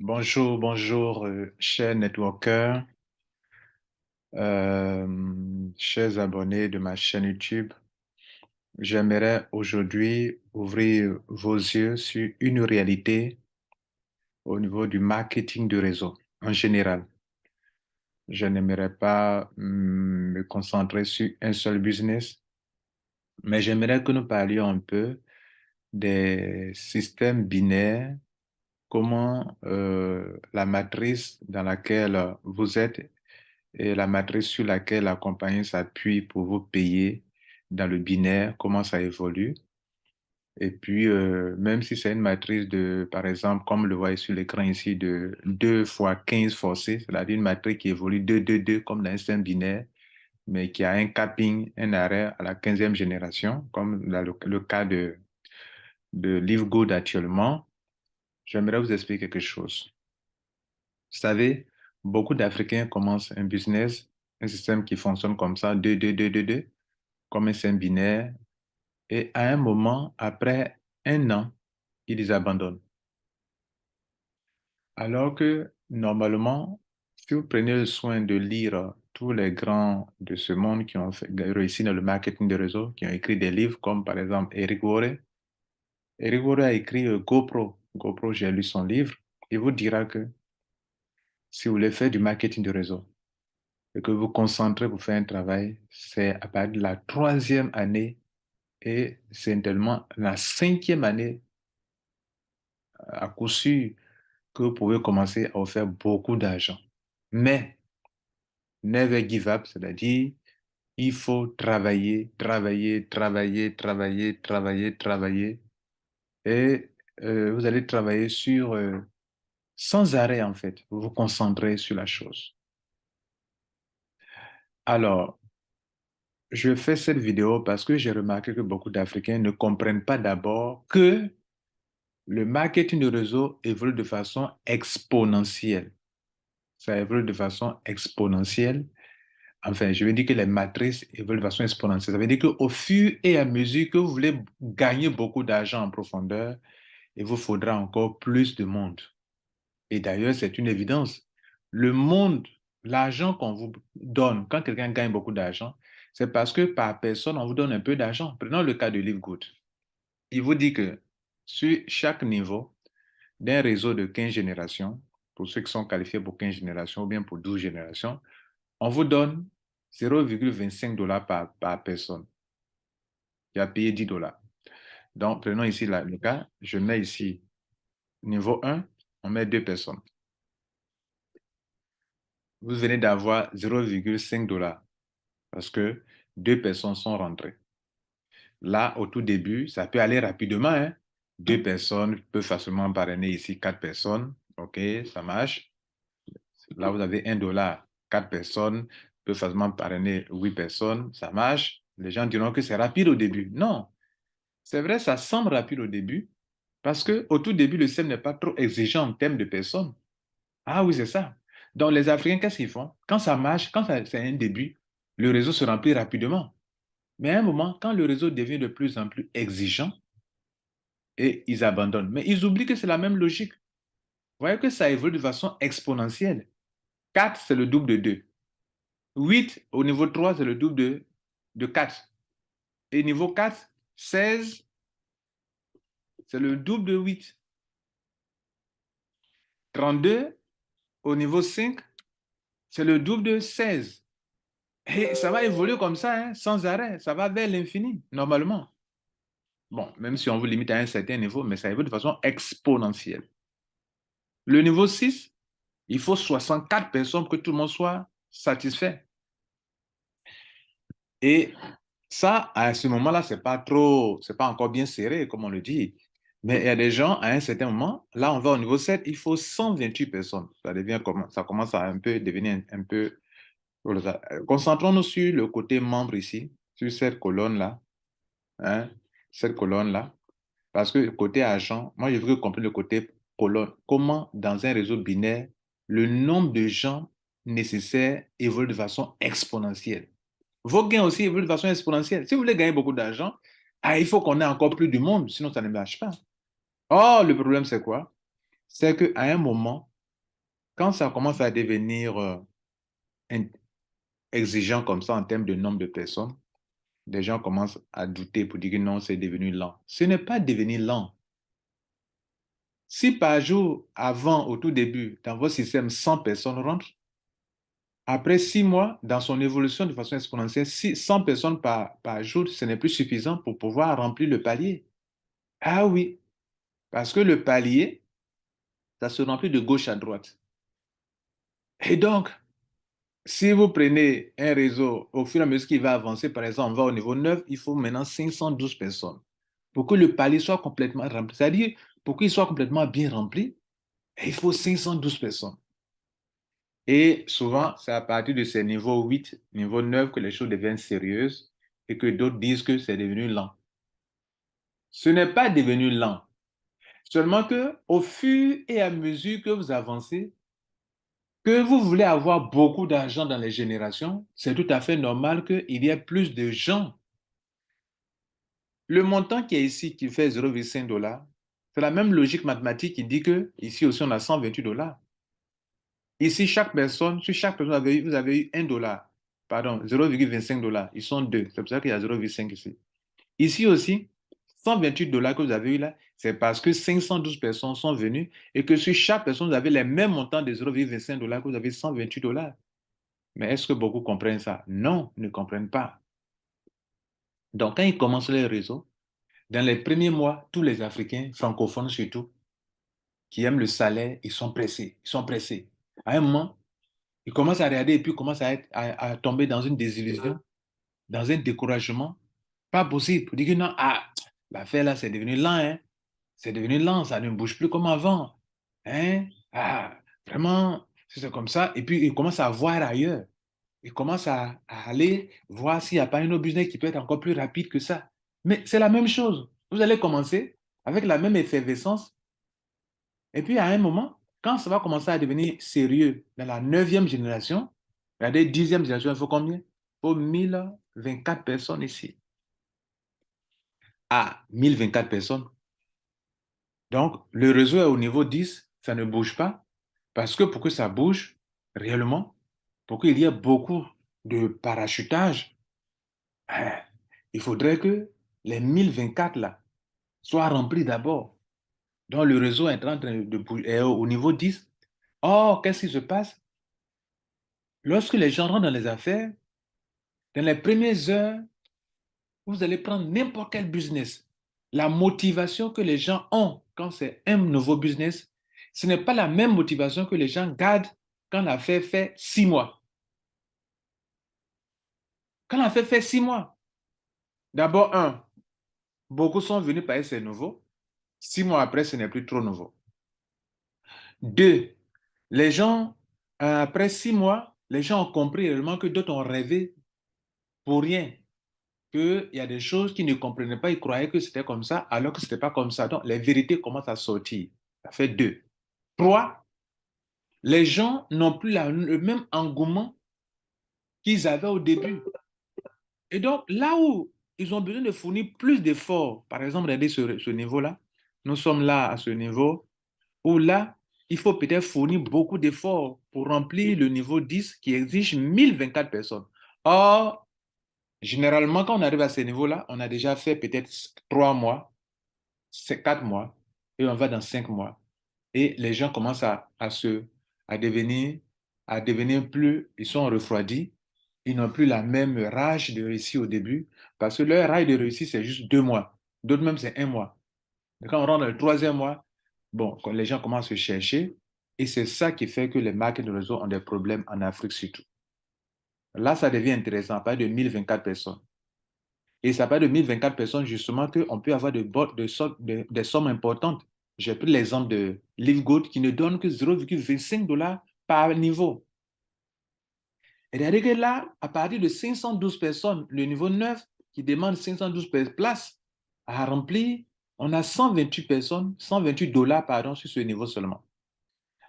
Bonjour, bonjour, chers networkers, chers abonnés de ma chaîne YouTube. J'aimerais aujourd'hui ouvrir vos yeux sur une réalité au niveau du marketing de réseau en général. Je n'aimerais pas me concentrer sur un seul business, mais j'aimerais que nous parlions un peu des systèmes binaires, comment la matrice dans laquelle vous êtes et la matrice sur laquelle la compagnie s'appuie pour vous payer dans le binaire, comment ça évolue. Et puis, même si c'est une matrice de, par exemple, comme le voyez sur l'écran ici, de 2 fois 15 forcé, c'est-à-dire une matrice qui évolue 2 2 2 comme dans un système binaire, mais qui a un capping, un arrêt à la 15e génération, comme dans le cas de Livegood actuellement. J'aimerais vous expliquer quelque chose. Vous savez, beaucoup d'Africains commencent un business, un système qui fonctionne comme ça, 2 2 2 2 2, comme un signe binaire, et à un moment, après un an, ils abandonnent. Alors que normalement, si vous prenez le soin de lire tous les grands de ce monde qui ont réussi dans le marketing de réseau, qui ont écrit des livres comme par exemple Eric Worre. Eric Worre a écrit GoPro. GoPro, j'ai lu son livre. Il vous dira que si vous voulez faire du marketing de réseau et que vous vous concentrez pour faire un travail, c'est à partir de la troisième année et c'est tellement la cinquième année à coup sûr que vous pouvez commencer à vous faire beaucoup d'argent. Mais never give up, c'est-à-dire il faut travailler, travailler, travailler, travailler, travailler, travailler. Et vous allez travailler sur, sans arrêt en fait, vous vous concentrez sur la chose. Alors, je fais cette vidéo parce que j'ai remarqué que beaucoup d'Africains ne comprennent pas d'abord que le marketing de réseau évolue de façon exponentielle. Ça évolue de façon exponentielle. Enfin, je veux dire que les matrices évoluent de façon exponentielle. Ça veut dire qu'au fur et à mesure que vous voulez gagner beaucoup d'argent en profondeur, il vous faudra encore plus de monde. Et d'ailleurs, c'est une évidence. Le monde, l'argent qu'on vous donne, quand quelqu'un gagne beaucoup d'argent, c'est parce que par personne, on vous donne un peu d'argent. Prenons le cas de Livegood. Il vous dit que sur chaque niveau d'un réseau de 15 générations, pour ceux qui sont qualifiés pour 15 générations ou bien pour 12 générations, on vous donne 0,25 $ par personne qui a payé 10 $. Donc, prenons ici le cas. Je mets ici niveau 1, on met deux personnes. Vous venez d'avoir 0,5 $ parce que deux personnes sont rentrées. Là, au tout début, ça peut aller rapidement, hein. Deux personnes peuvent facilement parrainer ici quatre personnes. OK, ça marche. Là, vous avez 1 $. Quatre personnes peuvent facilement parrainer 8 personnes. Ça marche. Les gens diront que c'est rapide au début. Non, c'est vrai, ça semble rapide au début parce que au tout début, le système n'est pas trop exigeant en termes de personnes. Ah oui, c'est ça. Donc, les Africains, qu'est-ce qu'ils font? Quand ça marche, quand c'est un début, le réseau se remplit rapidement. Mais à un moment, quand le réseau devient de plus en plus exigeant, et ils abandonnent. Mais ils oublient que c'est la même logique. Vous voyez que ça évolue de façon exponentielle. 4, c'est le double de 2. 8, au niveau 3, c'est le double de 4. Et niveau 4, 16, c'est le double de 8. 32, au niveau 5, c'est le double de 16. Et ça va évoluer comme ça, hein, sans arrêt. Ça va vers l'infini, normalement. Bon, même si on vous limite à un certain niveau, mais ça évolue de façon exponentielle. Le niveau 6, il faut 64 personnes pour que tout le monde soit satisfait. Et ça, à ce moment-là, c'est pas encore bien serré, comme on le dit. Mais il y a des gens, à un certain moment, là, on va au niveau 7, il faut 128 personnes. Ça commence à un peu devenir un peu. Concentrons-nous sur le côté membre ici, sur cette colonne-là, hein, cette colonne-là. Parce que côté agent, moi, je veux comprendre le côté colonne. Comment, dans un réseau binaire, le nombre de gens nécessaires évolue de façon exponentielle. Vos gains aussi évoluent de façon exponentielle. Si vous voulez gagner beaucoup d'argent, il faut qu'on ait encore plus de monde, sinon ça ne marche pas. Or, le problème, c'est quoi? C'est qu'à un moment, Quand ça commence à devenir in- exigeant comme ça en termes de nombre de personnes, les gens commencent à douter pour dire que non, c'est devenu lent. Ce n'est pas devenu lent. Si par jour, avant, au tout début, dans votre système, 100 personnes rentrent, après 6 mois, dans son évolution de façon exponentielle, 100 personnes par jour, ce n'est plus suffisant pour pouvoir remplir le palier. Ah oui, parce que le palier, ça se remplit de gauche à droite. Et donc, si vous prenez un réseau, au fur et à mesure qu'il va avancer, par exemple, on va au niveau 9, il faut maintenant 512 personnes pour que le palier soit complètement rempli. C'est-à-dire, pour qu'il soit complètement bien rempli, il faut 512 personnes. Et souvent, c'est à partir de ces niveaux 8, niveau 9 que les choses deviennent sérieuses et que d'autres disent que c'est devenu lent. Ce n'est pas devenu lent. Seulement que au fur et à mesure que vous avancez, que vous voulez avoir beaucoup d'argent dans les générations, c'est tout à fait normal qu'il y ait plus de gens. Le montant qui est ici, qui fait 0,5 $, c'est la même logique mathématique qui dit que ici aussi on a 128 dollars. Ici, sur chaque personne, vous avez eu 1 $, pardon, 0,25 $. Ils sont deux. C'est pour ça qu'il y a 0,5 ici. Ici aussi, 128 dollars que vous avez eu là, c'est parce que 512 personnes sont venues et que sur chaque personne, vous avez les mêmes montants de 0,25 $ que vous avez 128 dollars. Mais est-ce que beaucoup comprennent ça? Non, ils ne comprennent pas. Donc, quand ils commencent les réseaux, dans les premiers mois, tous les Africains, francophones surtout, qui aiment le salaire, ils sont pressés. Ils sont pressés. À un moment, ils commencent à regarder et puis ils commencent à tomber dans une désillusion, dans un découragement. Pas possible. Pour dire que non, l'affaire là, c'est devenu lent, hein. C'est devenu lent, ça ne bouge plus comme avant. Hein? Vraiment, c'est comme ça. Et puis, ils commencent à voir ailleurs. Ils commencent à aller voir s'il n'y a pas un autre business qui peut être encore plus rapide que ça. Mais c'est la même chose. Vous allez commencer avec la même effervescence. Et puis, à un moment, quand ça va commencer à devenir sérieux dans la neuvième génération, regardez, 10e génération, il faut combien? Il faut 1024 personnes ici. 1024 personnes. Donc, le réseau est au niveau 10, ça ne bouge pas. Parce que pour que ça bouge réellement, pour qu'il y ait beaucoup de parachutage, hein, il faudrait que les 1024 là soient remplis d'abord. Donc, le réseau est en train de bouger est au niveau 10. Or, qu'est-ce qui se passe? Lorsque les gens rentrent dans les affaires, dans les premières heures, vous allez prendre n'importe quel business. La motivation que les gens ont quand c'est un nouveau business, ce n'est pas la même motivation que les gens gardent quand l'affaire fait 6 mois. Quand l'affaire fait 6 mois, d'abord, beaucoup sont venus parce que c'est nouveau. 6 mois après, ce n'est plus trop nouveau. Deux, les gens, après 6 mois, les gens ont compris réellement que d'autres ont rêvé pour rien. Qu'il y a des choses qu'ils ne comprenaient pas, ils croyaient que c'était comme ça, alors que ce n'était pas comme ça. Donc, les vérités commencent à sortir. Ça fait deux. Trois, les gens n'ont plus le même engouement qu'ils avaient au début. Et donc, là où ils ont besoin de fournir plus d'efforts, par exemple, regardez ce niveau-là, nous sommes là à ce niveau où là, il faut peut-être fournir beaucoup d'efforts pour remplir le niveau 10 qui exige 1024 personnes. Or, généralement, quand on arrive à ce niveau-là, on a déjà fait peut-être 3 mois, c'est 4 mois, et on va dans 5 mois. Et les gens commencent à devenir, à devenir plus, ils sont refroidis, ils n'ont plus la même rage de réussir au début, parce que leur rage de réussir, c'est juste 2 mois. D'autres même, c'est 1 mois. Et quand on rentre dans le troisième mois, bon, quand les gens commencent à se chercher, et c'est ça qui fait que les marques de réseau ont des problèmes en Afrique surtout. Là, ça devient intéressant, à partir de 1024 personnes. Et ça part de 1024 personnes, justement, qu'on peut avoir des sommes importantes. J'ai pris l'exemple de LiveGood qui ne donne que 0,25 $ par niveau. Et regardez que là, à partir de 512 personnes, le niveau 9 qui demande 512 places à remplir, on a 128 personnes, 128 dollars, pardon, sur ce niveau seulement.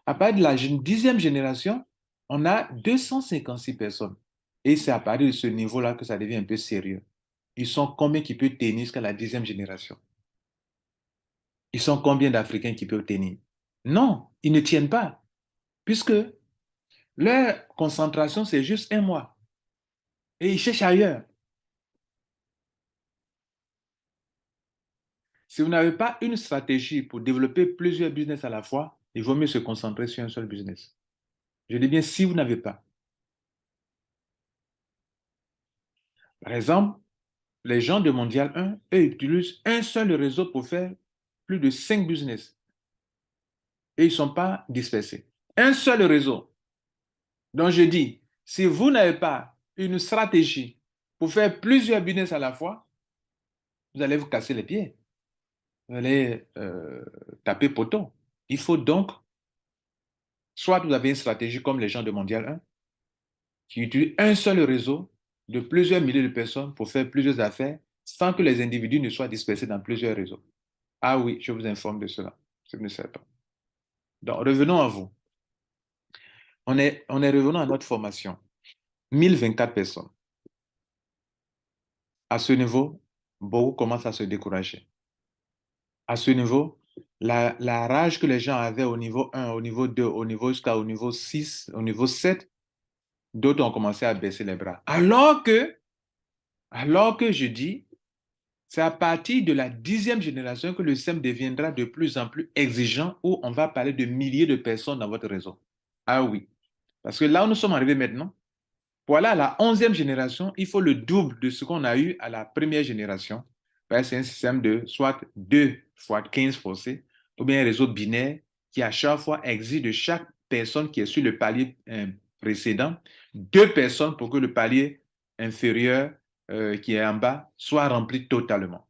À partir de la 10e génération, on a 256 personnes. Et c'est à partir de ce niveau-là que ça devient un peu sérieux. Ils sont combien qui peuvent tenir jusqu'à la 10e génération? Ils sont combien d'Africains qui peuvent tenir? Non, ils ne tiennent pas. puisque leur concentration, c'est juste un mois. Et ils cherchent ailleurs. Si vous n'avez pas une stratégie pour développer plusieurs business à la fois, il vaut mieux se concentrer sur un seul business. Je dis bien si vous n'avez pas. Par exemple, les gens de Mondial 1, eux, utilisent un seul réseau pour faire plus de 5 business. Et ils ne sont pas dispersés. Un seul réseau. Donc, je dis, si vous n'avez pas une stratégie pour faire plusieurs business à la fois, vous allez vous casser les pieds. Vous allez taper poteau. Il faut donc, soit vous avez une stratégie comme les gens de Mondial 1, qui utilisent un seul réseau de plusieurs milliers de personnes pour faire plusieurs affaires sans que les individus ne soient dispersés dans plusieurs réseaux. Ah oui, je vous informe de cela, si vous ne savez pas. Donc, revenons à vous. On est revenu à notre formation. 1024 personnes. À ce niveau, beaucoup commencent à se décourager. À ce niveau, la rage que les gens avaient au niveau 1, au niveau 2, au niveau jusqu'au niveau 6, au niveau 7, d'autres ont commencé à baisser les bras. Alors que je dis, c'est à partir de la 10e génération que le SEM deviendra de plus en plus exigeant où on va parler de milliers de personnes dans votre réseau. Ah oui. Parce que là où nous sommes arrivés maintenant, pour aller à la 11e génération, il faut le double de ce qu'on a eu à la première génération. C'est un système de soit 2 fois 15 forcés, ou bien un réseau binaire qui à chaque fois exige de chaque personne qui est sur le palier précédent 2 personnes pour que le palier inférieur qui est en bas soit rempli totalement.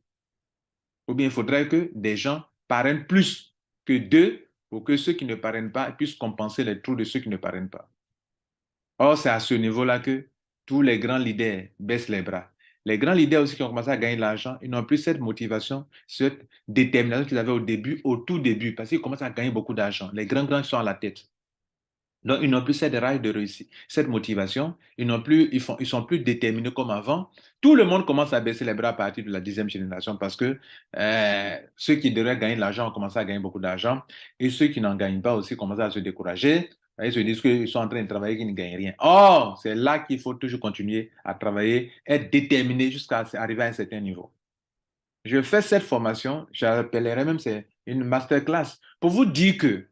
Ou bien il faudrait que des gens parrainent plus que 2 pour que ceux qui ne parrainent pas puissent compenser les trous de ceux qui ne parrainent pas. Or, c'est à ce niveau-là que tous les grands leaders baissent les bras. Les grands leaders aussi qui ont commencé à gagner de l'argent, ils n'ont plus cette motivation, cette détermination qu'ils avaient au début, au tout début, parce qu'ils commencent à gagner beaucoup d'argent. Les grands sont à la tête. Donc, ils n'ont plus cette rage de réussir, cette motivation. Ils sont plus déterminés comme avant. Tout le monde commence à baisser les bras à partir de la 10e génération parce que ceux qui devraient gagner de l'argent ont commencé à gagner beaucoup d'argent et ceux qui n'en gagnent pas aussi commencent à se décourager. Ils se disent qu'ils sont en train de travailler, qu'ils ne gagnent rien. Or, c'est là qu'il faut toujours continuer à travailler, être déterminé jusqu'à arriver à un certain niveau. Je fais cette formation, j'appellerais même c'est une masterclass pour vous dire que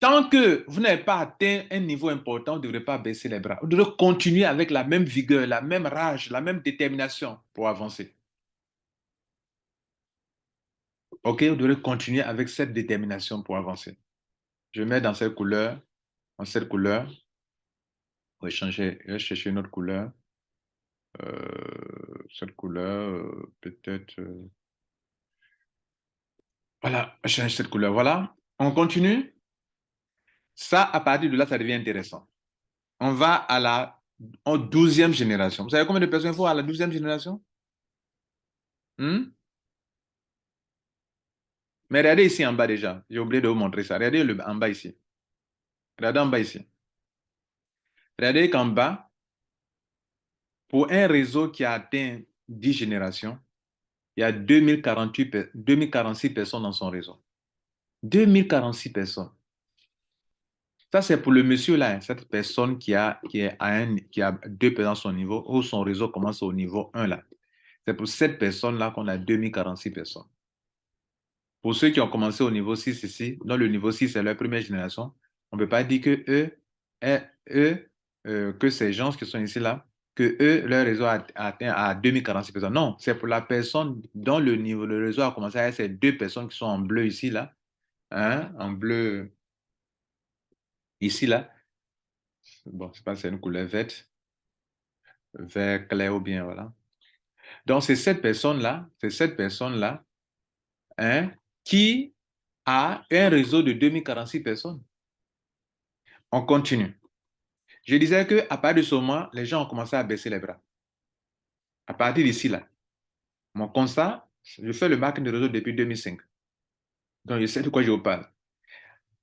tant que vous n'avez pas atteint un niveau important, vous ne devrez pas baisser les bras. Vous devrez continuer avec la même vigueur, la même rage, la même détermination pour avancer. OK, vous devrez continuer avec cette détermination pour avancer. Je mets dans cette couleur, dans cette couleur. On va changer, je vais chercher une autre couleur. Cette couleur, peut-être. Voilà, je change cette couleur. Voilà. On continue. Ça, à partir de là, ça devient intéressant. On va à la 12e génération. Vous savez combien de personnes il faut à la 12e génération? Hmm? Mais regardez ici en bas déjà. J'ai oublié de vous montrer ça. Regardez en bas ici. Regardez en bas ici. Regardez qu'en bas, pour un réseau qui a atteint 10 générations, il y a 2046 personnes dans son réseau. 2046 personnes. Ça, c'est pour le monsieur là, hein, cette personne qui a 2 personnes à son niveau, ou son réseau commence au niveau 1 là. C'est pour cette personne-là qu'on a 2046 personnes. Pour ceux qui ont commencé au niveau 6 ici, dans le niveau 6, c'est leur première génération, on ne peut pas dire que que ces gens qui sont ici là, que eux, leur réseau a atteint à 2046 personnes. Non, c'est pour la personne dont le réseau a commencé avec ces 2 personnes qui sont en bleu ici là, hein, en bleu ici là. Bon, je sais pas si c'est une couleur verte, vert clair ou bien voilà. Donc, c'est cette personne-là, hein, qui a un réseau de 2046 personnes. On continue. Je disais qu'à partir de ce moment, les gens ont commencé à baisser les bras. À partir d'ici, là, mon constat, je fais le marketing de réseau depuis 2005. Donc, je sais de quoi je vous parle.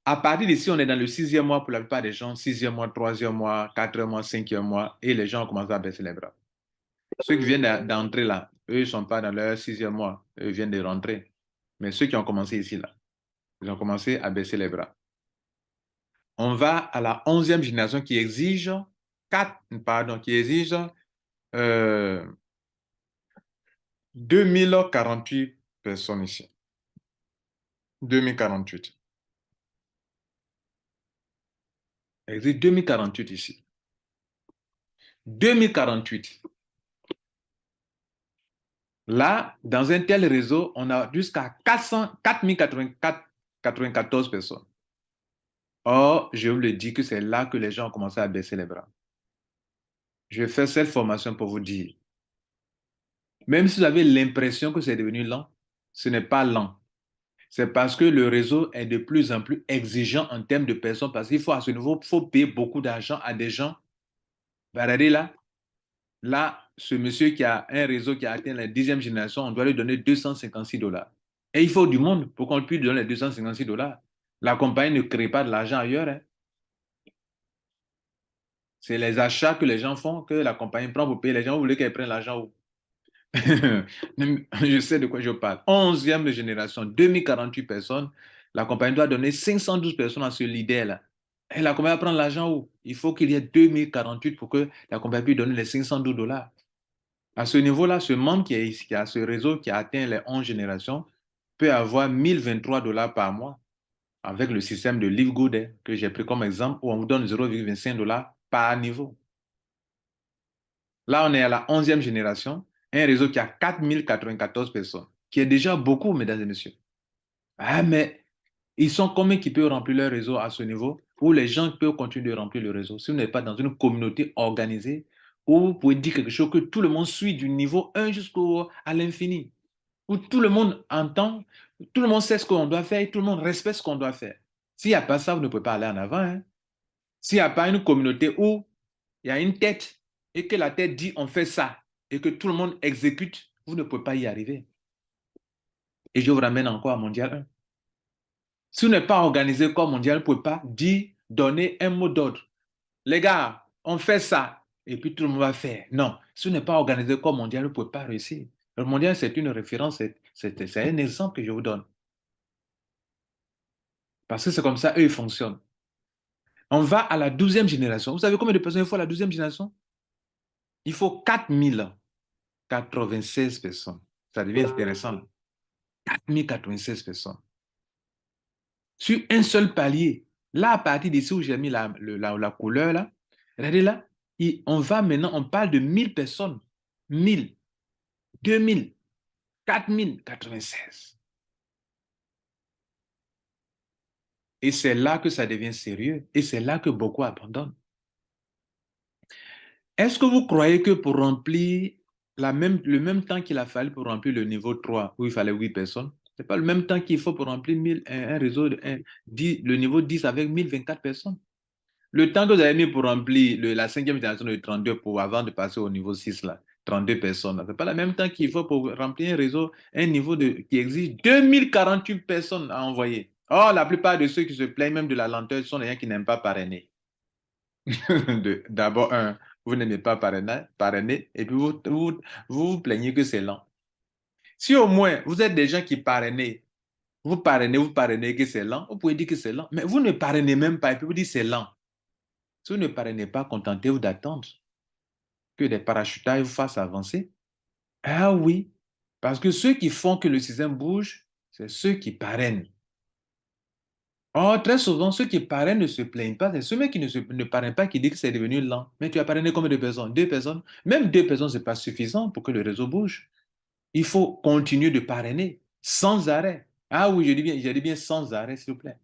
À partir d'ici, on est dans le 6e mois pour la plupart des gens, 6e mois, 3e mois, 4e mois, 5e mois, et les gens ont commencé à baisser les bras. Ceux qui viennent d'entrer là, eux, ils ne sont pas dans leur 6e mois, eux viennent de rentrer. Mais ceux qui ont commencé ici, là, ils ont commencé à baisser les bras. On va à la 11e génération qui exige 2048 personnes ici. 2048. Il existe 2048 ici. 2048. Là, dans un tel réseau, on a jusqu'à 4094 personnes. Or, je vous le dis que c'est là que les gens ont commencé à baisser les bras. Je fais cette formation pour vous dire, même si vous avez l'impression que c'est devenu lent, ce n'est pas lent. C'est parce que le réseau est de plus en plus exigeant en termes de personnes, parce qu'il faut à ce niveau, il faut payer beaucoup d'argent à des gens. Regardez là, ce monsieur qui a un réseau qui a atteint la 10e génération, on doit lui donner 256 dollars. Et il faut du monde pour qu'on puisse lui donner les 256 dollars. La compagnie ne crée pas de l'argent ailleurs, hein. C'est les achats que les gens font, que la compagnie prend pour payer les gens. Vous voulez qu'elle prenne l'argent où? Je sais de quoi je parle. 11e génération, 2048 personnes. La compagnie doit donner 512 personnes à ce leader-là. Et la compagnie va prendre l'argent où? Il faut qu'il y ait 2048 pour que la compagnie puisse donner les 512 dollars. À ce niveau-là, ce membre qui est ici, qui a ce réseau qui a atteint les 11 générations, peut avoir 1023 dollars par mois avec le système de Live Good, hein, que j'ai pris comme exemple, où on vous donne 0,25 dollars par niveau. Là, on est à la 11e génération, un réseau qui a 4094 personnes, qui est déjà beaucoup, mesdames et messieurs. Ah, mais ils sont combien qui peuvent remplir leur réseau à ce niveau, où les gens peuvent continuer de remplir le réseau? Si vous n'êtes pas dans une communauté organisée, où vous pouvez dire quelque chose que tout le monde suit du niveau 1 jusqu'à l'infini, où tout le monde entend, tout le monde sait ce qu'on doit faire et tout le monde respecte ce qu'on doit faire. S'il n'y a pas ça, vous ne pouvez pas aller en avant, hein. S'il n'y a pas une communauté où il y a une tête et que la tête dit on fait ça et que tout le monde exécute, vous ne pouvez pas y arriver. Et je vous ramène encore à Mondial 1. Si vous n'êtes pas organisé comme Mondial, vous ne pouvez pas dire, donner un mot d'ordre. Les gars, on fait ça et puis tout le monde va faire. Non, si vous n'êtes pas organisé comme Mondial, vous ne pouvez pas réussir. Le Mondial, c'est une référence, c'est un exemple que je vous donne. Parce que c'est comme ça, eux, ils fonctionnent. On va à la 12e génération. Vous savez combien de personnes il faut à la 12e génération? Il faut 4096 personnes. Ça devient intéressant. 4096 personnes. Sur un seul palier. Là, à partir d'ici où j'ai mis la couleur, là, regardez là, on va maintenant, on parle de 1000 personnes. 1000, 2000, 4096. Et c'est là que ça devient sérieux. Et c'est là que beaucoup abandonnent. Est-ce que vous croyez que pour remplir le même temps qu'il a fallu pour remplir le niveau 3, où il fallait 8 personnes, ce n'est pas le même temps qu'il faut pour remplir un réseau, le niveau 10 avec 1024 personnes? Le temps que vous avez mis pour remplir la 5e génération de 32 avant de passer au niveau 6, là, 32 personnes, ce n'est pas le même temps qu'il faut pour remplir un réseau, un niveau qui exige 2048 personnes à envoyer. Or, la plupart de ceux qui se plaignent même de la lenteur sont les gens qui n'aiment pas parrainer. D'abord, vous n'aimez pas parrainer et puis vous plaignez que c'est lent. Si au moins vous êtes des gens qui parrainez, vous parrainez que c'est lent, vous pouvez dire que c'est lent, mais vous ne parrainez même pas et puis vous dites que c'est lent. Si vous ne parrainez pas, contentez-vous d'attendre que des parachutages vous fassent avancer. Ah oui, parce que ceux qui font que le système bouge, c'est ceux qui parrainent. Or, très souvent, ceux qui parrainent ne se plaignent pas. C'est ceux qui ne parrainent pas qui disent que c'est devenu lent. Mais tu as parrainé combien de personnes? Deux personnes. Même deux personnes, ce n'est pas suffisant pour que le réseau bouge. Il faut continuer de parrainer sans arrêt. Ah oui, je dis bien sans arrêt, s'il vous plaît.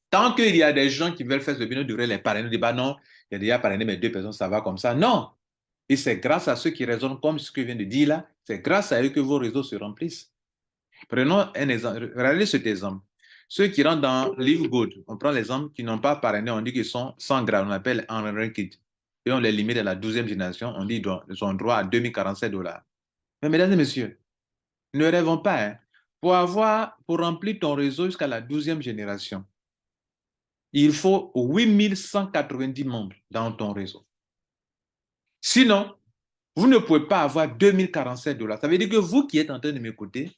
Tant qu'il y a des gens qui veulent faire ce bien, on devrait les parrainer. On dit, bah non, il y a déjà parrainé mes deux personnes, ça va comme ça. Non. Et c'est grâce à ceux qui raisonnent comme ce que je viens de dire là, c'est grâce à eux que vos réseaux se remplissent. Prenons un exemple. Regardez cet exemple. Ceux qui rentrent dans Live Good, on prend l'exemple qui n'ont pas parrainé, on dit qu'ils sont sans grade, on appelle unranked. Et on les limite à la 12e génération, on dit qu'ils ont droit à 2047 dollars. Mais mesdames et messieurs, ne rêvons pas, hein. Pour remplir ton réseau jusqu'à la 12e génération, il faut 8190 membres dans ton réseau. Sinon, vous ne pouvez pas avoir 2047 dollars. Ça veut dire que vous qui êtes en train de m'écouter,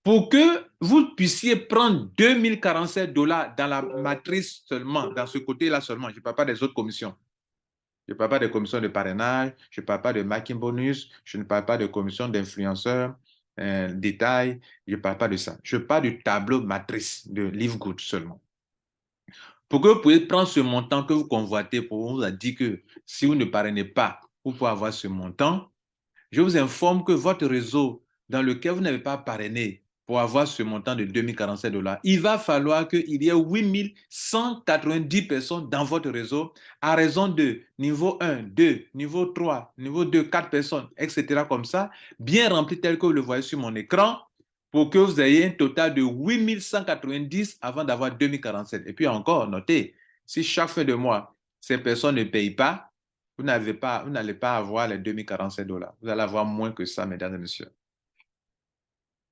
Pour que vous puissiez prendre 2047 dollars dans la matrice seulement, dans ce côté-là seulement, je ne parle pas des autres commissions. Je ne parle pas des commissions de parrainage, je ne parle pas de marketing bonus, je ne parle pas de commission d'influenceurs, détails, je ne parle pas de ça. Je parle du tableau matrice de Livegood seulement. Pour que vous puissiez prendre ce montant que vous convoitez, pour vous a dit que si vous ne parrainez pas, vous pouvez avoir ce montant. Je vous informe que votre réseau dans lequel vous n'avez pas parrainé pour avoir ce montant de 2047 dollars, il va falloir qu'il y ait 8190 personnes dans votre réseau à raison de niveau 1, 2, niveau 3, niveau 2, 4 personnes, etc. comme ça, bien rempli tel que vous le voyez sur mon écran pour que vous ayez un total de 8190 avant d'avoir 2047. Et puis encore, notez, si chaque fin de mois, ces personnes ne payent pas, vous n'allez pas avoir les 2047 dollars. Vous allez avoir moins que ça, mesdames et messieurs.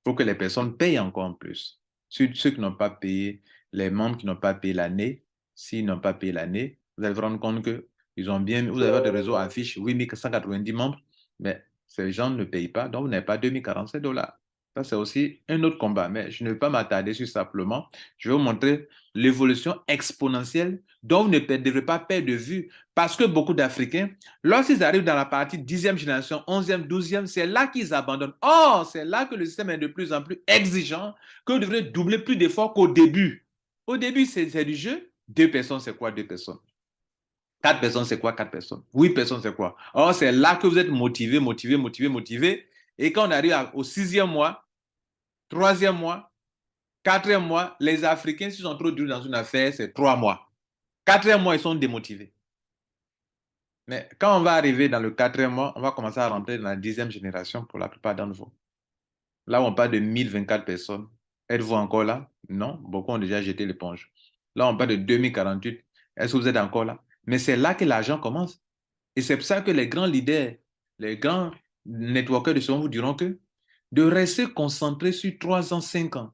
Il faut que les personnes payent encore en plus. Ceux qui n'ont pas payé, les membres qui n'ont pas payé l'année, s'ils n'ont pas payé l'année, vous allez vous rendre compte que vous avez votre réseau affiche 8190 membres, mais ces gens ne payent pas, donc vous n'avez pas 2047 dollars. Ça, c'est aussi un autre combat, mais je ne vais pas m'attarder sur simplement. Je vais vous montrer l'évolution exponentielle dont vous ne devrez pas perdre de vue parce que beaucoup d'Africains, lorsqu'ils arrivent dans la partie 10e génération, 11e, 12e, c'est là qu'ils abandonnent. Or, c'est là que le système est de plus en plus exigeant, que vous devrez doubler plus d'efforts qu'au début. Au début, c'est du jeu. 2 personnes, c'est quoi 2 personnes? 4 personnes, c'est quoi 4 personnes? 8 personnes, c'est quoi? Or, c'est là que vous êtes motivé, motivé, motivé, motivé. Et quand on arrive au 6e mois, 3e mois, 4e mois, les Africains, s'ils sont trop durs dans une affaire, c'est 3 mois. 4e mois, ils sont démotivés. Mais quand on va arriver dans le 4e mois, on va commencer à rentrer dans la 10e génération pour la plupart d'entre vous. Là, on parle de 1024 personnes. Êtes-vous encore là? Non, beaucoup ont déjà jeté l'éponge. Là, on parle de 2048. Est-ce que vous êtes encore là? Mais c'est là que l'argent commence. Et c'est pour ça que les grands leaders, les grands networkers de ce monde vous diront que de rester concentré sur 3 ans, 5 ans.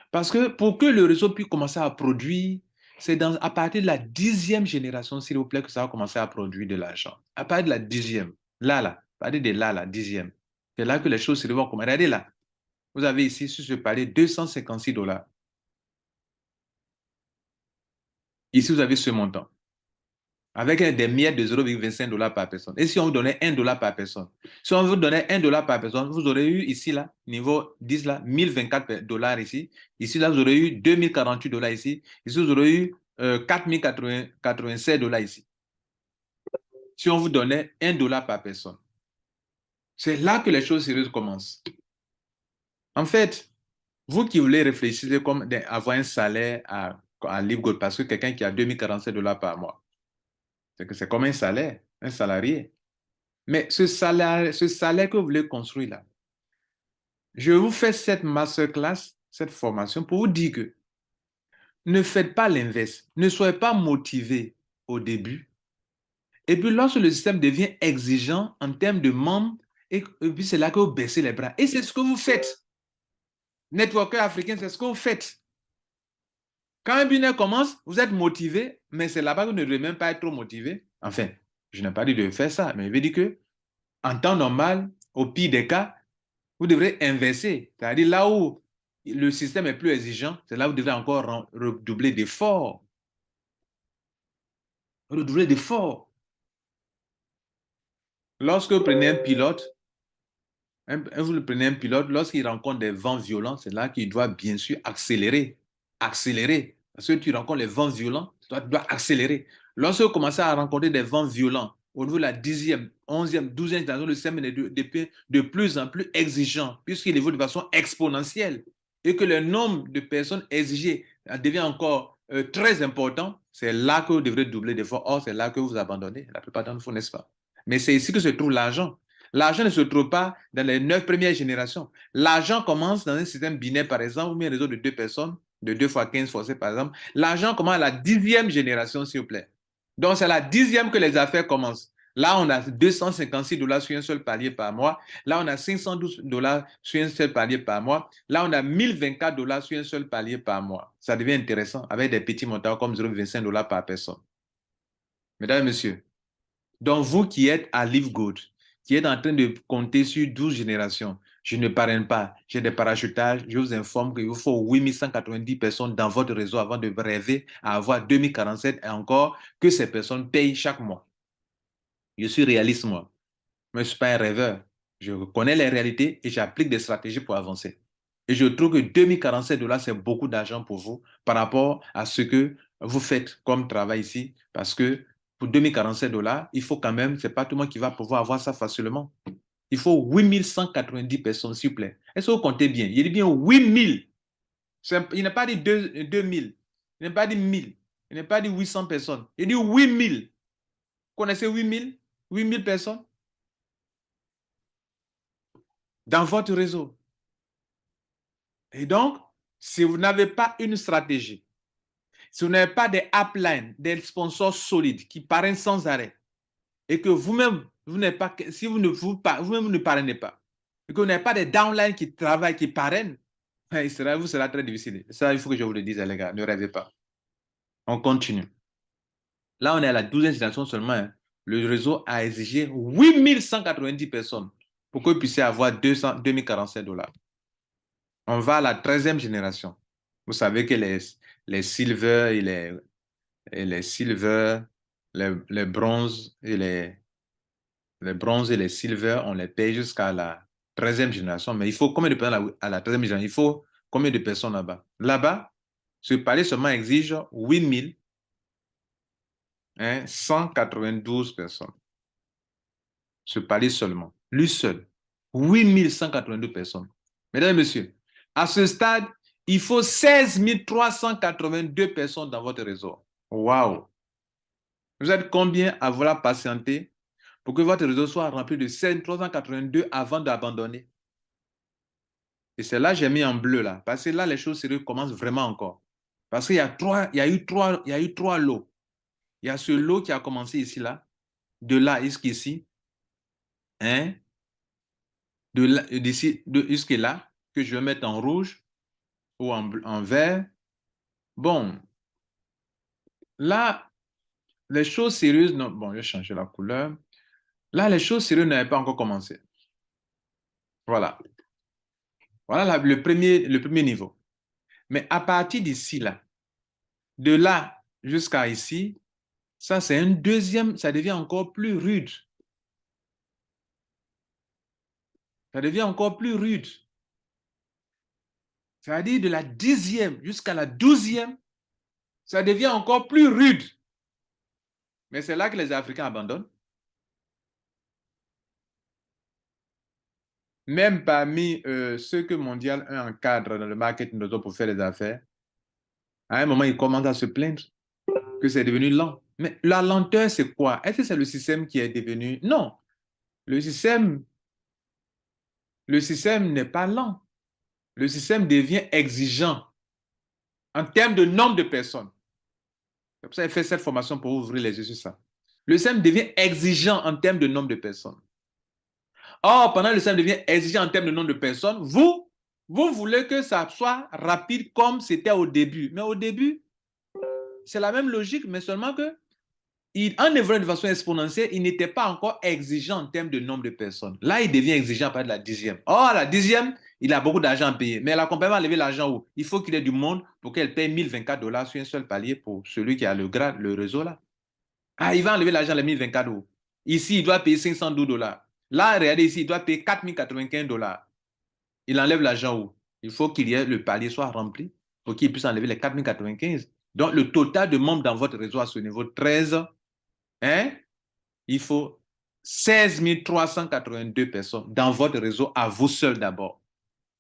Parce que pour que le réseau puisse commencer à produire, c'est à partir de la 10e génération, s'il vous plaît, que ça va commencer à produire de l'argent. À partir de la 10e, à partir de là, la 10e. C'est là que les choses se vont commencer. Regardez là, vous avez ici, sur ce palier, 256 dollars. Ici, vous avez ce montant. Avec des miettes de 0,25 dollars par personne. Et si on vous donnait 1 dollar par personne? Si on vous donnait 1 dollar par personne, vous aurez eu ici, là, niveau 10, là, 1024 dollars ici. Ici, là, vous aurez eu 2048 dollars ici. Ici, vous aurez eu 4087 dollars ici. Si on vous donnait 1 dollar par personne. C'est là que les choses sérieuses commencent. En fait, vous qui voulez réfléchir comme avoir un salaire à LiveGold, parce que quelqu'un qui a 2047 dollars par mois, c'est comme un salaire, un salarié. Mais ce salaire que vous voulez construire là, je vous fais cette masterclass, cette formation pour vous dire que ne faites pas l'inverse. Ne soyez pas motivé au début. Et puis lorsque le système devient exigeant en termes de membres, et puis c'est là que vous baissez les bras. Et c'est ce que vous faites. Networker africain, c'est ce que vous faites. Quand un business commence, vous êtes motivé, mais c'est là-bas que vous ne devez même pas être trop motivé. Enfin, je n'ai pas dit de faire ça, mais je veux dire que en temps normal, au pire des cas, vous devrez inverser. C'est-à-dire là où le système est plus exigeant, c'est là où vous devrez encore redoubler d'efforts. Redoubler d'efforts. Lorsque vous prenez un pilote, vous prenez un pilote, lorsqu'il rencontre des vents violents, c'est là qu'il doit bien sûr accélérer. Accélérer. Parce que tu rencontres les vents violents, tu dois accélérer. Lorsque vous commencez à rencontrer des vents violents, au niveau de la 10e, 11e, 12e génération, le système est de plus en plus exigeant, puisqu'il évolue de façon exponentielle, et que le nombre de personnes exigées devient encore très important, c'est là que vous devrez doubler d'efforts. Or, c'est là que vous abandonnez, la plupart d'entre vous, n'est-ce pas? Mais c'est ici que se trouve l'argent. L'argent ne se trouve pas dans les 9 premières générations. L'argent commence dans un système binaire, par exemple, ou un réseau de 2 personnes, de 2 fois 15 forcés, par exemple. L'argent commence à la 10e génération, s'il vous plaît. Donc, c'est à la 10e que les affaires commencent. Là, on a 256 dollars sur un seul palier par mois. Là, on a 512 dollars sur un seul palier par mois. Là, on a 1024 dollars sur un seul palier par mois. Ça devient intéressant avec des petits montants comme 0,25 dollars par personne. Mesdames et messieurs, donc vous qui êtes à Live Good, qui êtes en train de compter sur 12 générations, Je ne parraine pas. J'ai des parachutages. Je vous informe qu'il vous faut 8190 personnes dans votre réseau avant de rêver à avoir 2047 et encore que ces personnes payent chaque mois. Je suis réaliste, moi. Mais je ne suis pas un rêveur. Je connais les réalités et j'applique des stratégies pour avancer. Et je trouve que 2047 $, c'est beaucoup d'argent pour vous par rapport à ce que vous faites comme travail ici. Parce que pour 2047 $, il faut quand même, c'est pas tout le monde qui va pouvoir avoir ça facilement. Il faut 8190 personnes, s'il vous plaît. Est-ce que vous comptez bien? Il dit bien 8000. Il n'a pas dit 2000. Il n'a pas dit 1000. Il n'a pas dit 800 personnes. Il dit 8000. Vous connaissez 8000? 8000 personnes dans votre réseau. Et donc, si vous n'avez pas une stratégie, si vous n'avez pas des uplines, des sponsors solides qui parrainent sans arrêt, et que vous-même, vous n'êtes pas, si vous ne vous-même ne parrainez pas, et que vous n'avez pas des downlines qui travaillent, qui parrainent, vous sera très difficile. Ça, il faut que je vous le dise, les gars, ne rêvez pas. On continue. Là, on est à la 12e génération seulement, hein. Le réseau a exigé 8190 personnes pour que vous puissiez avoir 2047 $. On va à la 13e génération. Vous savez que les silver et les silver, les bronzes les bronzes et les silver, on les paye jusqu'à la 13e génération. Mais il faut combien de personnes à la 13e génération? Il faut combien de personnes là-bas? Là-bas, ce palais seulement exige 8192 personnes. Ce palais seulement. Lui seul. 8192 personnes. Mesdames et messieurs, à ce stade, il faut 16 382 personnes dans votre réseau. Waouh! Vous êtes combien à vouloir patienter pour que votre réseau soit rempli de 16 382 avant d'abandonner? Et c'est là que j'ai mis en bleu là. Parce que là, les choses sérieuses commencent vraiment encore. Parce qu'il y a eu trois lots. Il y a ce lot qui a commencé ici là, de là jusqu'ici, hein, d'ici jusque là, que je vais mettre en rouge ou en vert. Bon, là, les choses sérieuses, non, bon, je vais changer la couleur. Là, les choses sérieuses n'avaient pas encore commencé. Voilà. Voilà le premier niveau. Mais à partir d'ici, là, de là jusqu'à ici, ça, c'est un deuxième, ça devient encore plus rude. Ça devient encore plus rude. C'est-à-dire de la 10e jusqu'à la 12e, ça devient encore plus rude. Mais c'est là que les Africains abandonnent. Même parmi ceux que Mondial 1 encadre dans le marketing pour faire des affaires, à un moment, ils commencent à se plaindre que c'est devenu lent. Mais la lenteur, c'est quoi? Est-ce que c'est le système qui est devenu... Non, le système, le système n'est pas lent. Le système devient exigeant en termes de nombre de personnes. C'est pour ça qu'il fait cette formation pour ouvrir les yeux sur ça. Le système devient exigeant en termes de nombre de personnes. Or, pendant que le système devient exigeant en termes de nombre de personnes, vous voulez que ça soit rapide comme c'était au début. Mais au début, c'est la même logique, mais seulement que en évoluant de façon exponentielle, il n'était pas encore exigeant en termes de nombre de personnes. Là, il devient exigeant à partir de la 10e. Or, à la 10e, il a beaucoup d'argent à payer. Mais la compagnie va lever l'argent où? Il faut qu'il ait du monde pour qu'elle paye 1024 $ sur un seul palier pour celui qui a le réseau là. Ah, il va enlever l'argent les 1024 €. Ici, il doit payer 512 $. Là, regardez ici, il doit payer 4095 $. Il enlève l'argent où? Il faut qu'il y ait le palier soit rempli pour qu'il puisse enlever les 4095. Donc, le total de membres dans votre réseau à ce niveau 13, hein, il faut 16 382 personnes dans votre réseau à vous seul d'abord.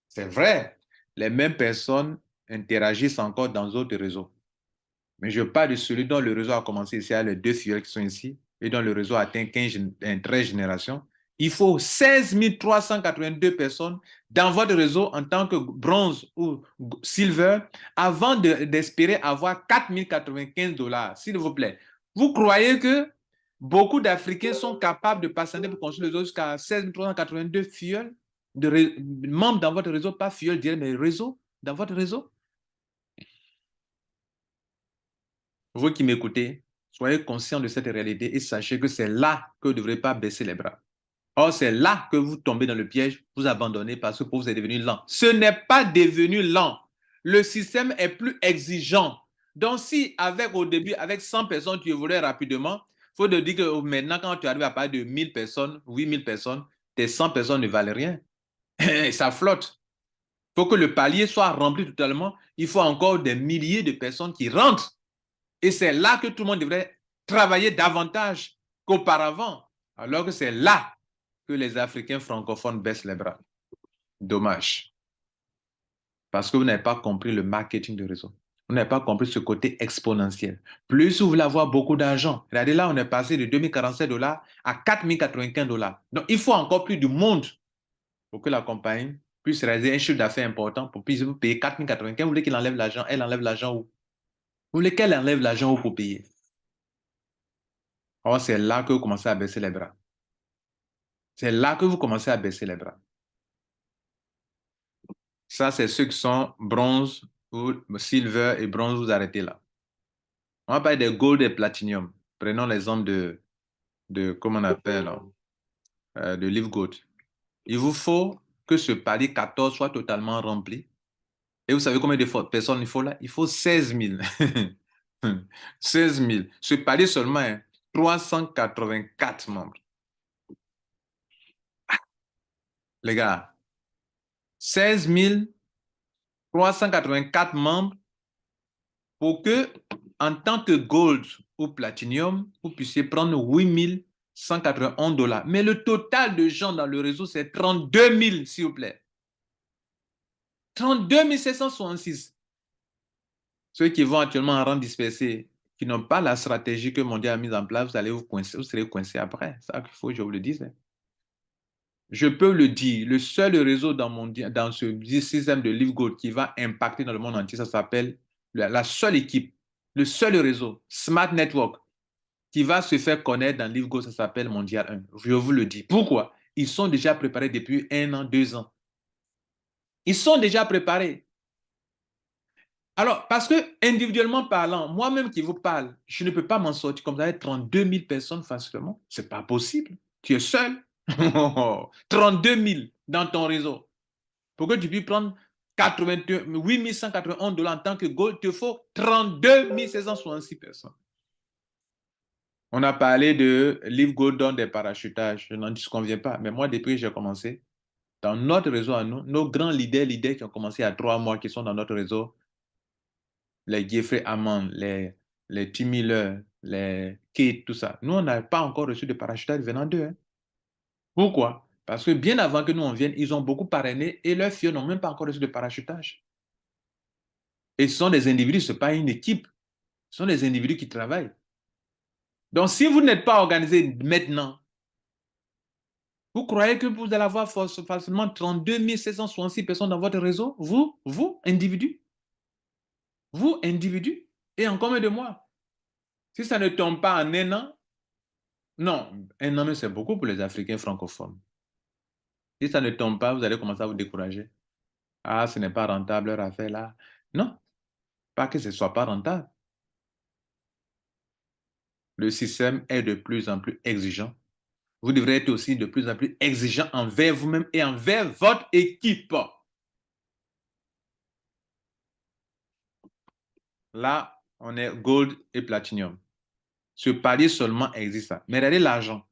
C'est vrai, les mêmes personnes interagissent encore dans d'autres réseaux. Mais je parle de celui dont le réseau a commencé ici, il y a les deux fioles qui sont ici, et dont le réseau a atteint 13 générations. Il faut 16 382 personnes dans votre réseau en tant que bronze ou silver avant d'espérer avoir 4095 $, s'il vous plaît. Vous croyez que beaucoup d'Africains sont capables de patienter pour construire le réseau jusqu'à 16 382 fioles de membres dans votre réseau, pas fioles, mais réseau dans votre réseau? Vous qui m'écoutez, soyez conscient de cette réalité et sachez que c'est là que vous ne devrez pas baisser les bras. Or, c'est là que vous tombez dans le piège, vous abandonnez parce que vous êtes devenu lent. Ce n'est pas devenu lent. Le système est plus exigeant. Donc, si au début, avec 100 personnes, tu évoluais rapidement, il faut te dire que maintenant, quand tu arrives à parler de 1000 personnes, 8000 personnes, tes 100 personnes ne valent rien. Ça flotte. Il faut que le palier soit rempli totalement. Il faut encore des milliers de personnes qui rentrent. Et c'est là que tout le monde devrait travailler davantage qu'auparavant. Alors que c'est là que les Africains francophones baissent les bras. Dommage. Parce que vous n'avez pas compris le marketing de réseau. Vous n'avez pas compris ce côté exponentiel. Plus vous voulez avoir beaucoup d'argent. Regardez là, on est passé de 2047 dollars à 4095 dollars. Donc, il faut encore plus de monde pour que la compagnie puisse réaliser un chiffre d'affaires important pour puisse vous payer 4095. Vous voulez qu'il enlève l'argent? Elle enlève l'argent où? Vous voulez qu'elle enlève l'argent où pour payer? Or, c'est là que vous commencez à baisser les bras. C'est là que vous commencez à baisser les bras. Ça, c'est ceux qui sont bronze ou silver et bronze, vous arrêtez là. On va parler de gold et platinum. Prenons l'exemple comment on appelle, de Live Gold. Il vous faut que ce palier 14 soit totalement rempli. Et vous savez combien de personnes il faut là? Il faut 16 000. 16 000. Ce palier seulement, hein, 384 membres. Les gars, 16 384 membres pour que, en tant que gold ou platinum, vous puissiez prendre 8 191 dollars. Mais le total de gens dans le réseau, c'est 32 000, s'il vous plaît. 32 766. Ceux qui vont actuellement en rang dispersé, qui n'ont pas la stratégie que Mondial a mise en place, vous allez vous coincer, vous serez coincé après. C'est ça qu'il faut que je vous le dise. Hein. Je peux le dire, le seul réseau dans ce système de Live Gold qui va impacter dans le monde entier, ça s'appelle la seule équipe, le seul réseau, Smart Network, qui va se faire connaître dans Live Gold, ça s'appelle Mondial 1. Je vous le dis. Pourquoi? Ils sont déjà préparés depuis 1 an, 2 ans. Ils sont déjà préparés. Alors, parce que individuellement parlant, moi-même qui vous parle, je ne peux pas m'en sortir comme ça avec 32 000 personnes facilement. Ce n'est pas possible. Tu es seul. 32 000 dans ton réseau. Pour que tu puisses prendre 8 191 dollars en tant que gold, il te faut 32 766 personnes. On a parlé de Live Gold dans des parachutages. Je n'en disconviens pas. Mais moi, depuis que j'ai commencé, dans notre réseau à nous, nos grands leaders qui ont commencé il y a 3 mois, qui sont dans notre réseau, les Jeffrey Hammond, les Tim Miller, les Kate, tout ça. Nous, on n'a pas encore reçu de parachutage venant d'eux. Hein. Pourquoi? Parce que bien avant que nous on vienne, ils ont beaucoup parrainé et leurs filles n'ont même pas encore reçu de parachutage. Et ce sont des individus, ce n'est pas une équipe. Ce sont des individus qui travaillent. Donc, si vous n'êtes pas organisé maintenant, vous croyez que vous allez avoir facilement 32 766 personnes dans votre réseau? Vous, individu? Vous, individu? Et en combien de mois? Si ça ne tombe pas en 1 an, non, 1 an, c'est beaucoup pour les Africains francophones. Si ça ne tombe pas, vous allez commencer à vous décourager. Ah, ce n'est pas rentable leur affaire là. Non, pas que ce ne soit pas rentable. Le système est de plus en plus exigeant. Vous devrez être aussi de plus en plus exigeant envers vous-même et envers votre équipe. Là, on est gold et platinum. Ce palier seulement existe. Mais regardez l'argent.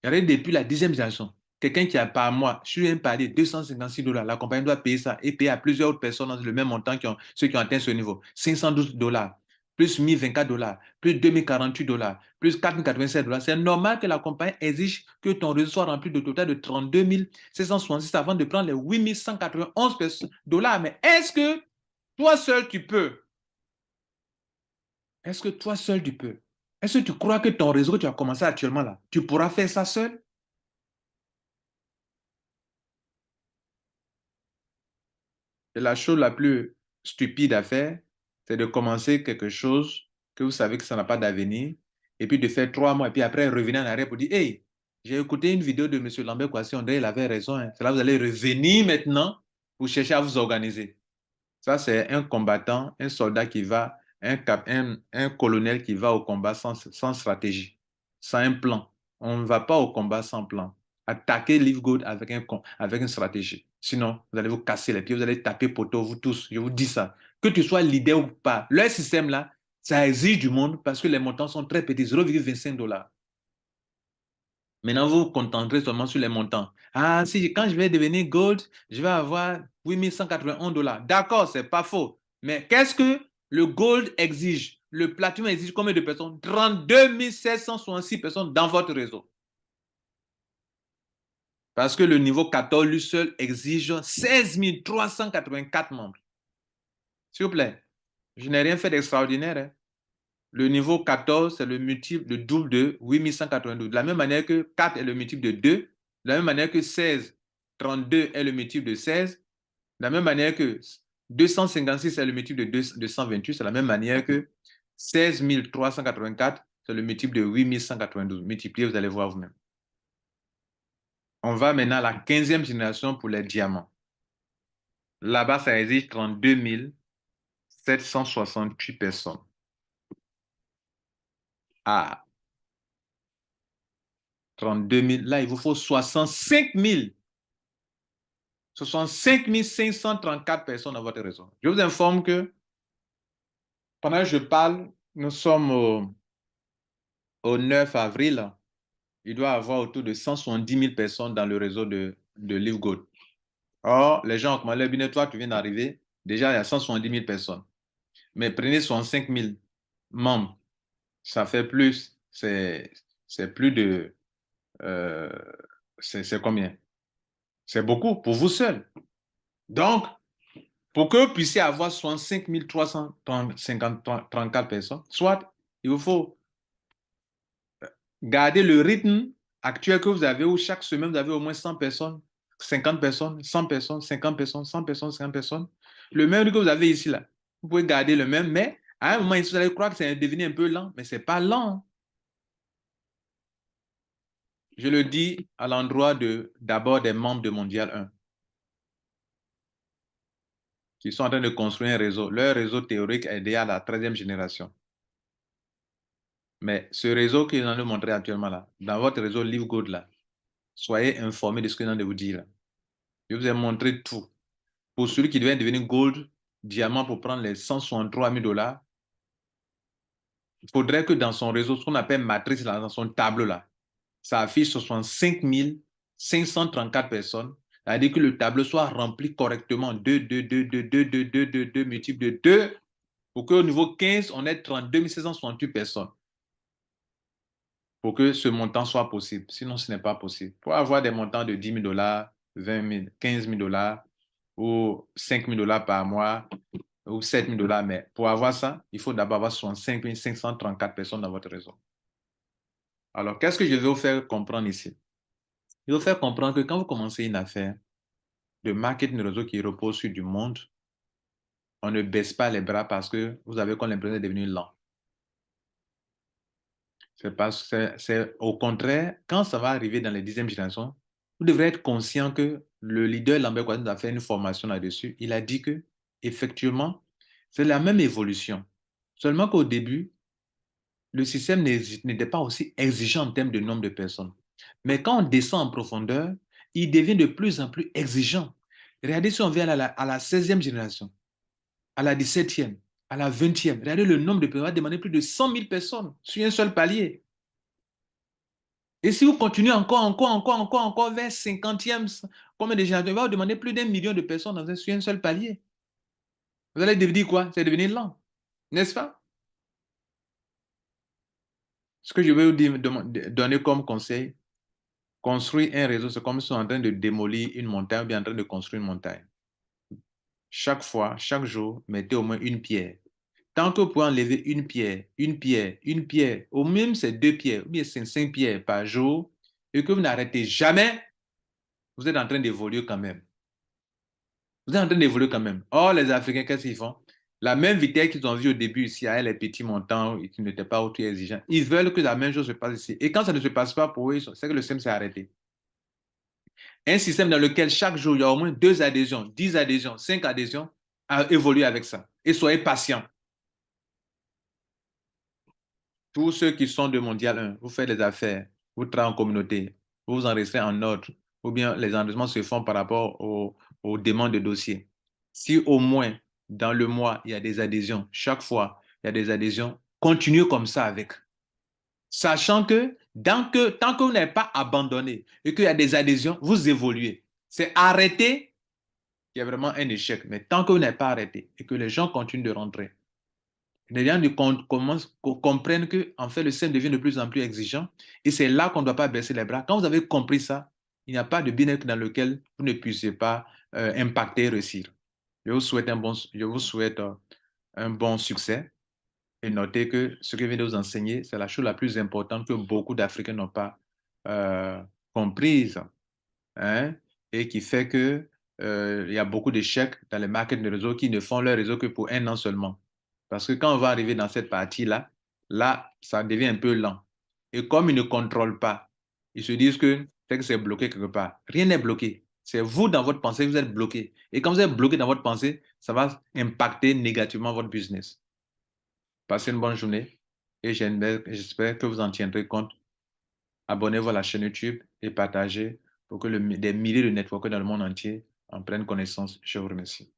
Regardez depuis la 10e génération. Quelqu'un qui a par mois sur un palier 256 dollars, la compagnie doit payer ça et payer à plusieurs autres personnes dans le même montant ceux qui ont atteint ce niveau. 512 dollars, plus 1024 dollars, plus 2048 dollars, plus 4087 dollars. C'est normal que la compagnie exige que ton réseau soit rempli de total de 32 766 avant de prendre les 8 191 dollars. Mais est-ce que toi seul tu peux? Est-ce que toi seul tu peux? Est-ce que tu crois que ton réseau que tu as commencé actuellement là, tu pourras faire ça seul? Et la chose la plus stupide à faire, c'est de commencer quelque chose que vous savez que ça n'a pas d'avenir, et puis de faire 3 mois, et puis après revenir en arrière pour dire, hey, j'ai écouté une vidéo de M. Lambert Kwasi, on dirait qu'il avait raison. Hein. C'est là que vous allez revenir maintenant pour chercher à vous organiser. Ça, c'est un combattant, un soldat qui va, un colonel qui va au combat sans stratégie, sans un plan. On ne va pas au combat sans plan. Attaquez Live Good avec une stratégie. Sinon, vous allez vous casser les pieds, vous allez taper poteau, vous tous. Je vous dis ça. Que tu sois leader ou pas, leur système là, ça exige du monde parce que les montants sont très petits, 0,25 $. Maintenant, vous vous concentrez seulement sur les montants. Ah, si quand je vais devenir gold, je vais avoir 8 181 $. D'accord, c'est pas faux. Mais qu'est-ce que le gold exige? Le platinum exige combien de personnes? 32 766 personnes dans votre réseau. Parce que le niveau 14, lui seul, exige 16 384 membres. S'il vous plaît, je n'ai rien fait d'extraordinaire. Hein. Le niveau 14, c'est le double de 8192. De la même manière que 4 est le multiple de 2, de la même manière que 16, 32 est le multiple de 16, de la même manière que 256 est le multiple de 228, c'est la même manière que 16 384, c'est le multiple de 8192. Multipliez, vous allez voir vous-même. On va maintenant à la 15e génération pour les diamants. Là-bas, ça exige 32 768 personnes. Ah, 32 000. Là, il vous faut 65 534 personnes dans votre réseau. Je vous informe que pendant que je parle, nous sommes au 9 avril. Il doit y avoir autour de 170 000 personnes dans le réseau de LiveGood. Or, les gens ont commandé, bien toi, tu viens d'arriver. Déjà, il y a 170 000 personnes. Mais prenez 65 000 membres. Ça fait plus. C'est plus de... euh, c'est combien? C'est beaucoup pour vous seul. Donc, pour que vous puissiez avoir 65 334 personnes, soit il vous faut garder le rythme actuel que vous avez où chaque semaine vous avez au moins 100 personnes, 50 personnes, 100 personnes, 50 personnes, 100 personnes, 50 personnes. Le même que vous avez ici là. Vous pouvez garder le même, mais à un moment, vous allez croire que c'est devenu un peu lent, mais ce n'est pas lent. Je le dis à l'endroit d'abord des membres de Mondial 1 qui sont en train de construire un réseau. Leur réseau théorique est déjà à la 13e génération. Mais ce réseau que je viens de montrer actuellement là, dans votre réseau LiveGood là, soyez informés de ce que je viens de vous dire là. Je vous ai montré tout. Pour celui qui devait devenir gold, diamant pour prendre les 163 000 $, il faudrait que dans son réseau, ce qu'on appelle matrice là, dans son tableau là, ça affiche 65 534 personnes. C'est-à-dire que le tableau soit rempli correctement. 2, 2, 2, 2, 2, 2, 2, 2, 2, multiple de 2, pour qu'au niveau 15, on ait 32 768 personnes. Pour que ce montant soit possible. Sinon, ce n'est pas possible. Pour avoir des montants de 10 000 $, 20 000, 15 000 $ ou 5 000 $ par mois ou 7 000 $, mais pour avoir ça, il faut d'abord avoir 65 534 personnes dans votre réseau. Alors, qu'est-ce que je vais vous faire comprendre ici? Je vais vous faire comprendre que quand vous commencez une affaire de marketing de réseau qui repose sur du monde, on ne baisse pas les bras parce que vous avez comme l'impression de devenir lent. C'est au contraire, quand ça va arriver dans les 10e générations, vous devrez être conscient que le leader Lambert Kouaddin a fait une formation là-dessus. Il a dit que, effectivement, c'est la même évolution. Seulement qu'au début, le système n'était pas aussi exigeant en termes de nombre de personnes. Mais quand on descend en profondeur, il devient de plus en plus exigeant. Regardez si on vient à la 16e génération, à la 17e, à la 20e. Regardez le nombre de personnes. On va demander plus de 100 000 personnes sur un seul palier. Et si vous continuez encore vers 50e, combien de générations, il va vous demander plus d'1 million de personnes sur un seul palier. Vous allez devenir quoi? C'est devenir lent, n'est-ce pas? Ce que je vais vous donner comme conseil, construire un réseau, c'est comme si on est en train de démolir une montagne ou bien en train de construire une montagne. Chaque fois, chaque jour, mettez au moins une pierre. Tant que vous pouvez enlever une pierre, une pierre, une pierre, au même c'est 2 pierres, ou bien c'est 5 pierres par jour, et que vous n'arrêtez jamais, vous êtes en train d'évoluer quand même. Vous êtes en train d'évoluer quand même. Or, les Africains, qu'est-ce qu'ils font? La même vitesse qu'ils ont vu au début ici, avec les petits montants qui n'étaient pas aussi exigeants. Ils veulent que la même chose se passe ici. Et quand ça ne se passe pas pour eux, c'est que le système s'est arrêté. Un système dans lequel chaque jour, il y a au moins 2 adhésions, 10 adhésions, 5 adhésions, à évoluer avec ça. Et soyez patients. Tous ceux qui sont de Mondial 1, vous faites des affaires, vous travaillez en communauté, vous vous enregistrez en ordre, ou bien les enregistrements se font par rapport aux demandes de dossier. Si au moins dans le mois, il y a des adhésions, chaque fois, il y a des adhésions, continuez comme ça avec. Sachant que, tant que vous n'avez pas abandonné et qu'il y a des adhésions, vous évoluez. C'est arrêter qui est vraiment un échec. Mais tant que vous n'avez pas arrêté et que les gens continuent de rentrer, les gens comprennent que en fait, le système devient de plus en plus exigeant et c'est là qu'on ne doit pas baisser les bras. Quand vous avez compris ça, il n'y a pas de bien-être dans lequel vous ne puissiez pas impacter et réussir. Je vous souhaite un bon succès et notez que ce que je viens de vous enseigner, c'est la chose la plus importante que beaucoup d'Africains n'ont pas euh, comprise, hein, et qui fait que il y a beaucoup d'échecs dans les marques de réseau qui ne font leur réseau que pour un an seulement. Parce que quand on va arriver dans cette partie-là, là, ça devient un peu lent. Et comme ils ne contrôlent pas, ils se disent que c'est bloqué quelque part. Rien n'est bloqué. C'est vous dans votre pensée, vous êtes bloqué. Et quand vous êtes bloqué dans votre pensée, ça va impacter négativement votre business. Passez une bonne journée et j'espère que vous en tiendrez compte. Abonnez-vous à la chaîne YouTube et partagez pour que des milliers de networkers dans le monde entier en prennent connaissance. Je vous remercie.